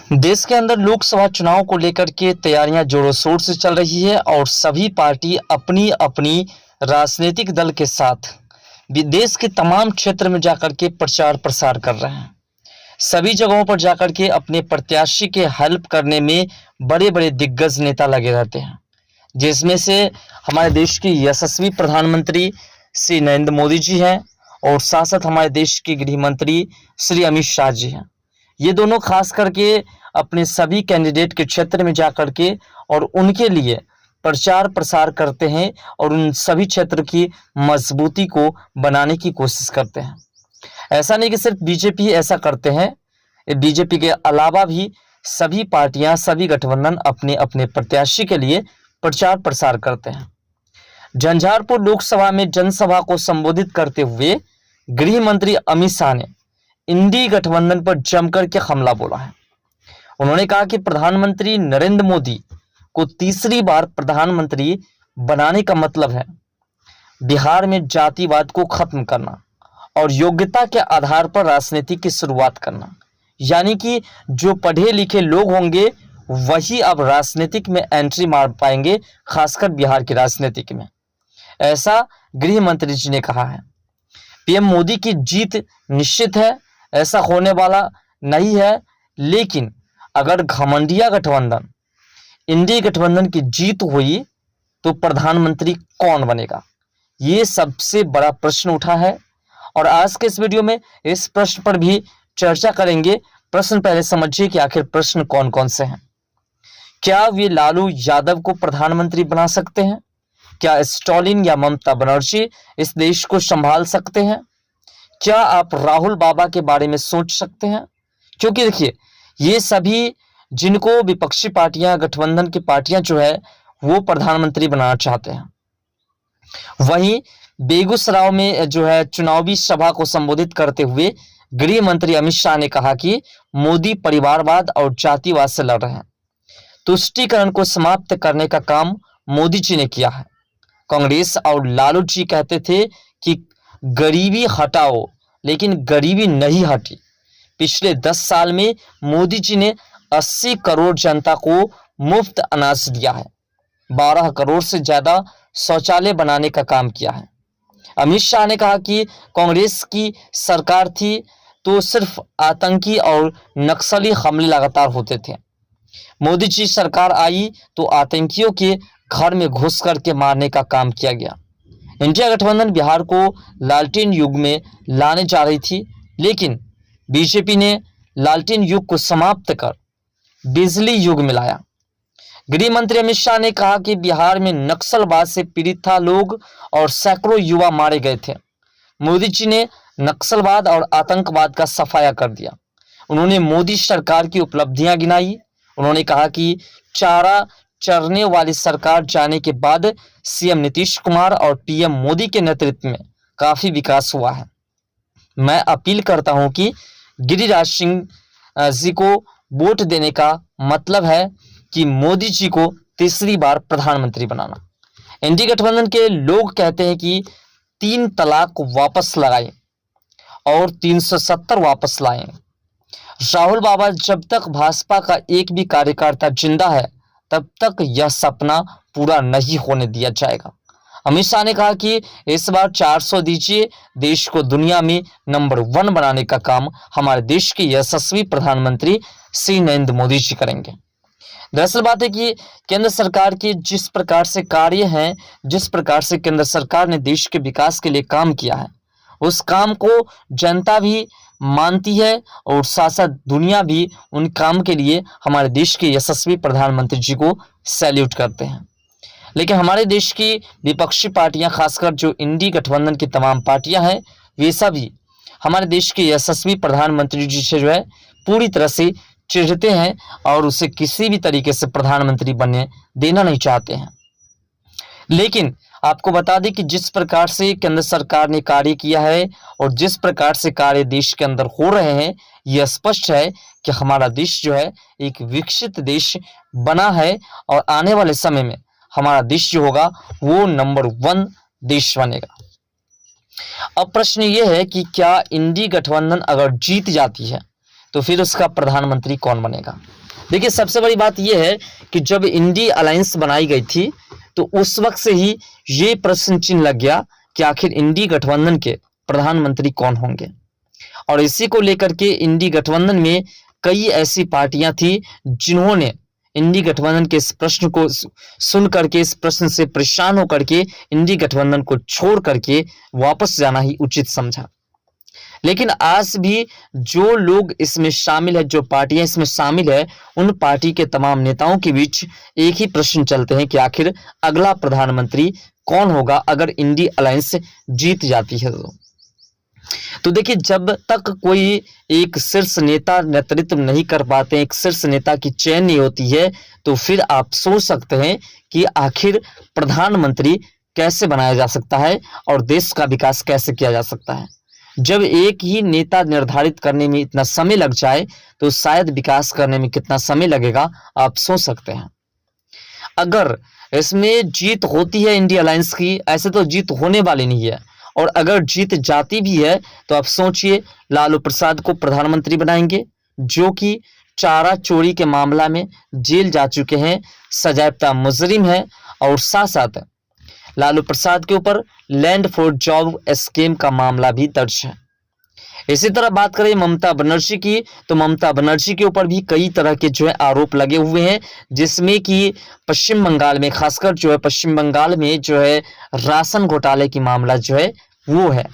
देश के अंदर लोकसभा चुनाव को लेकर के तैयारियां जोरों शोर से चल रही है और सभी पार्टी अपनी अपनी राजनीतिक दल के साथ देश के तमाम क्षेत्र में जाकर के प्रचार प्रसार कर रहे हैं। सभी जगहों पर जाकर के अपने प्रत्याशी के हेल्प करने में बड़े बड़े दिग्गज नेता लगे रहते हैं, जिसमें से हमारे देश के यशस्वी प्रधानमंत्री श्री नरेंद्र मोदी जी हैं और साथ साथ हमारे देश के गृह मंत्री श्री अमित शाह जी हैं। ये दोनों खास करके अपने सभी कैंडिडेट के क्षेत्र में जाकर के और उनके लिए प्रचार प्रसार करते हैं और उन सभी क्षेत्र की मजबूती को बनाने की कोशिश करते हैं। ऐसा नहीं कि सिर्फ बीजेपी ऐसा करते हैं, बीजेपी के अलावा भी सभी पार्टियां, सभी गठबंधन अपने अपने प्रत्याशी के लिए प्रचार प्रसार करते हैं। झंझारपुर लोकसभा में जनसभा को संबोधित करते हुए गृह मंत्री अमित शाह ने इंडी गठबंधन पर जमकर के हमला बोला है। उन्होंने कहा कि प्रधानमंत्री नरेंद्र मोदी को तीसरी बार प्रधानमंत्री बनाने का मतलब है बिहार में जातिवाद को खत्म करना और योग्यता के आधार पर राजनीति की शुरुआत करना। यानी कि जो पढ़े लिखे लोग होंगे वही अब राजनीतिक में एंट्री मार पाएंगे, खासकर बिहार की राजनीतिक में। ऐसा गृह मंत्री जी ने कहा है। पीएम मोदी की जीत निश्चित है, ऐसा होने वाला नहीं है, लेकिन अगर घमंडिया गठबंधन इंडी गठबंधन की जीत हुई तो प्रधानमंत्री कौन बनेगा, ये सबसे बड़ा प्रश्न उठा है। और आज के इस वीडियो में इस प्रश्न पर भी चर्चा करेंगे। प्रश्न पहले समझिए कि आखिर प्रश्न कौन कौन से हैं। क्या वे लालू यादव को प्रधानमंत्री बना सकते हैं? क्या स्टालिन या ममता बनर्जी इस देश को संभाल सकते हैं? क्या आप राहुल बाबा के बारे में सोच सकते हैं? क्योंकि देखिए, ये सभी जिनको विपक्षी पार्टियां, गठबंधन की पार्टियां जो है वो प्रधानमंत्री बनाना चाहते हैं। वहीं बेगूसराय में जो है चुनावी सभा को संबोधित करते हुए गृह मंत्री अमित शाह ने कहा कि मोदी परिवारवाद और जातिवाद से लड़ रहे हैं। तुष्टीकरण को समाप्त करने का काम मोदी जी ने किया है। कांग्रेस और लालू जी कहते थे कि गरीबी हटाओ, लेकिन गरीबी नहीं हटी। पिछले 10 साल में मोदी जी ने 80 करोड़ जनता को मुफ्त अनाज दिया है, 12 करोड़ से ज्यादा शौचालय बनाने का काम किया है। अमित शाह ने कहा कि कांग्रेस की सरकार थी तो सिर्फ आतंकी और नक्सली हमले लगातार होते थे। मोदी जी सरकार आई तो आतंकियों के घर में घुस करके मारने का काम किया गया। इंडिया गठबंधन बिहार को लालटेन युग में लाने जा रही थी, लेकिन बीजेपी ने लालटेन युग को समाप्त कर बिजली युग में लाया। गृह मंत्री अमित शाह ने कहा कि बिहार में नक्सलवाद से पीड़ित था लोग और सैकड़ों युवा मारे गए थे। मोदी जी ने नक्सलवाद और आतंकवाद का सफाया कर दिया। उन्होंने मोदी सरकार की उपलब्धियां गिनाई। उन्होंने कहा कि चारा चरने वाली सरकार जाने के बाद सीएम नीतीश कुमार और पीएम मोदी के नेतृत्व में काफी विकास हुआ है। मैं अपील करता हूं कि गिरिराज सिंह जी को वोट देने का मतलब है कि मोदी जी को तीसरी बार प्रधानमंत्री बनाना। इंडी गठबंधन के लोग कहते हैं कि 3 तलाक वापस लगाएं और 370 वापस लाएं। राहुल बाबा, जब तक भाजपा का एक भी कार्यकर्ता जिंदा है तब तक यह सपना पूरा नहीं होने दिया जाएगा। अमित शाह ने कहा कि इस बार 400 दीजिए, देश को दुनिया में नंबर 1 बनाने का काम हमारे देश के यशस्वी प्रधानमंत्री श्री नरेंद्र मोदी जी करेंगे। दरअसल बात है कि केंद्र सरकार के जिस प्रकार से कार्य हैं, जिस प्रकार से केंद्र सरकार ने देश के विकास के लिए काम किया है, उस काम को जनता भी मानती है और साथ साथ दुनिया भी उन काम के लिए हमारे देश के यशस्वी प्रधानमंत्री जी को सैल्यूट करते हैं। लेकिन हमारे देश की विपक्षी पार्टियां, खासकर जो इंडी गठबंधन की तमाम पार्टियां हैं, वे सभी हमारे देश के यशस्वी प्रधानमंत्री जी से जो है पूरी तरह से चिढ़ते हैं और उसे किसी भी तरीके से प्रधानमंत्री बनने देना नहीं चाहते हैं। लेकिन आपको बता दें कि जिस प्रकार से केंद्र सरकार ने कार्य किया है और जिस प्रकार से कार्य देश के अंदर हो रहे हैं, यह स्पष्ट है कि हमारा देश जो है एक विकसित देश बना है और आने वाले समय में हमारा देश जो होगा वो नंबर 1 देश बनेगा। अब प्रश्न ये है कि क्या इंडी गठबंधन अगर जीत जाती है तो फिर उसका प्रधानमंत्री कौन बनेगा। देखिए सबसे बड़ी बात यह है कि जब इंडी अलायंस बनाई गई थी तो उस वक्त से ही ये प्रश्न चिन्ह लग गया कि आखिर इंडी गठबंधन के प्रधानमंत्री कौन होंगे। और इसी को लेकर के इंडी गठबंधन में कई ऐसी पार्टियां थी जिन्होंने इंडी गठबंधन के इस प्रश्न को सुन करके, इस प्रश्न से परेशान होकर के इंडी गठबंधन को छोड़ करके वापस जाना ही उचित समझा। लेकिन आज भी जो लोग इसमें शामिल है, जो पार्टियां इसमें शामिल है, उन पार्टी के तमाम नेताओं के बीच एक ही प्रश्न चलते हैं कि आखिर अगला प्रधानमंत्री कौन होगा अगर इंडी अलायंस जीत जाती है तो देखिए जब तक कोई एक शीर्ष नेता नेतृत्व नहीं कर पाते, एक शीर्ष नेता की चयन नहीं होती है, तो फिर आप सोच सकते हैं कि आखिर प्रधानमंत्री कैसे बनाया जा सकता है और देश का विकास कैसे किया जा सकता है। जब एक ही नेता निर्धारित करने में इतना समय लग जाए तो शायद विकास करने में कितना समय लगेगा आप सोच सकते हैं। अगर इसमें जीत होती है इंडिया अलायंस की, ऐसे तो जीत होने वाली नहीं है, और अगर जीत जाती भी है तो आप सोचिए लालू प्रसाद को प्रधानमंत्री बनाएंगे जो कि चारा चोरी के मामला में जेल जा चुके हैं, सजायाफ्ता मुजरिम है, और साथ साथ लालू प्रसाद के ऊपर लैंड फॉर जॉब स्कीम का मामला भी दर्ज है। इसी तरह बात करें ममता बनर्जी की, तो ममता बनर्जी के ऊपर भी कई तरह के जो है आरोप लगे हुए हैं, जिसमें कि पश्चिम बंगाल में, खासकर जो है पश्चिम बंगाल में जो है राशन घोटाले की मामला जो है वो है।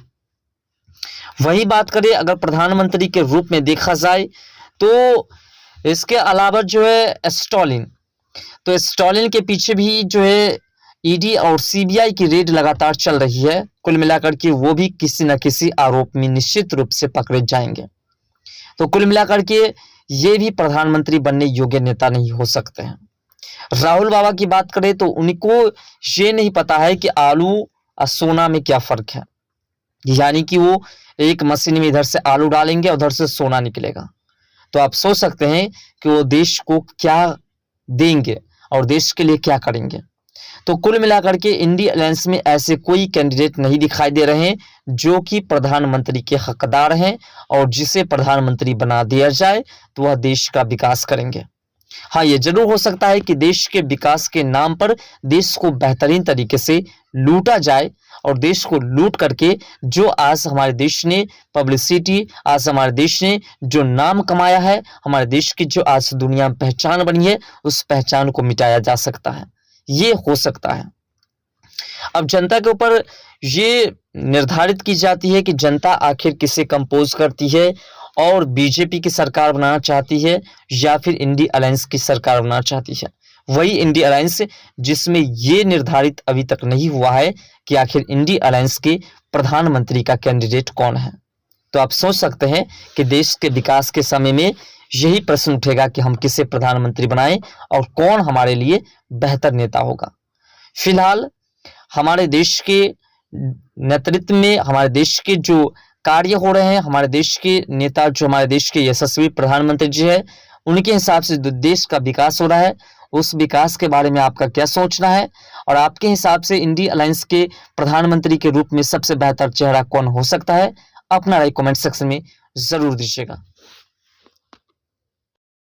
वही बात करें अगर प्रधानमंत्री के रूप में देखा जाए तो इसके अलावा जो है स्टॉलिन, तो स्टॉलिन के पीछे भी जो है ईडी और सीबीआई की रेड लगातार चल रही है। कुल मिलाकर के वो भी किसी न किसी आरोप में निश्चित रूप से पकड़े जाएंगे। तो कुल मिलाकर के ये भी प्रधानमंत्री बनने योग्य नेता नहीं हो सकते हैं। राहुल बाबा की बात करें तो उनको ये नहीं पता है कि आलू और सोना में क्या फर्क है, यानी कि वो एक मशीन में इधर से आलू डालेंगे और उधर से सोना निकलेगा। तो आप सोच सकते हैं कि वो देश को क्या देंगे और देश के लिए क्या करेंगे। तो कुल मिलाकर के इंडी अलायंस में ऐसे कोई कैंडिडेट नहीं दिखाई दे रहे हैं जो कि प्रधानमंत्री के हकदार हैं, और जिसे प्रधानमंत्री बना दिया जाए तो वह देश का विकास करेंगे। हाँ, ये जरूर हो सकता है कि देश के विकास के नाम पर देश को बेहतरीन तरीके से लूटा जाए, और देश को लूट करके जो आज हमारे देश ने पब्लिसिटी, आज हमारे देश ने जो नाम कमाया है, हमारे देश की जो आज दुनिया में पहचान बनी है, उस पहचान को मिटाया जा सकता है। ये हो सकता है। अब जनता के ऊपर ये निर्धारित की जाती है कि जनता आखिर किसे कंपोज करती है, और बीजेपी की सरकार बनाना चाहती है या फिर इंडी अलायंस की सरकार बनाना चाहती है। वही इंडी अलायंस जिसमें ये निर्धारित अभी तक नहीं हुआ है कि आखिर इंडी अलायंस के प्रधानमंत्री का कैंडिडेट कौन है। तो आप सोच सकते हैं कि देश के विकास के समय में यही प्रश्न उठेगा कि हम किसे प्रधानमंत्री बनाएं और कौन हमारे लिए बेहतर नेता होगा। फिलहाल हमारे देश के नेतृत्व में, हमारे देश के जो कार्य हो रहे हैं, हमारे देश के नेता, जो हमारे देश के यशस्वी प्रधानमंत्री जी है, उनके हिसाब से जो देश का विकास हो रहा है, उस विकास के बारे में आपका क्या सोचना है, और आपके हिसाब से इंडी अलायंस के प्रधानमंत्री के रूप में सबसे बेहतर चेहरा कौन हो सकता है, अपना राय कमेंट सेक्शन में जरूर दीजिएगा।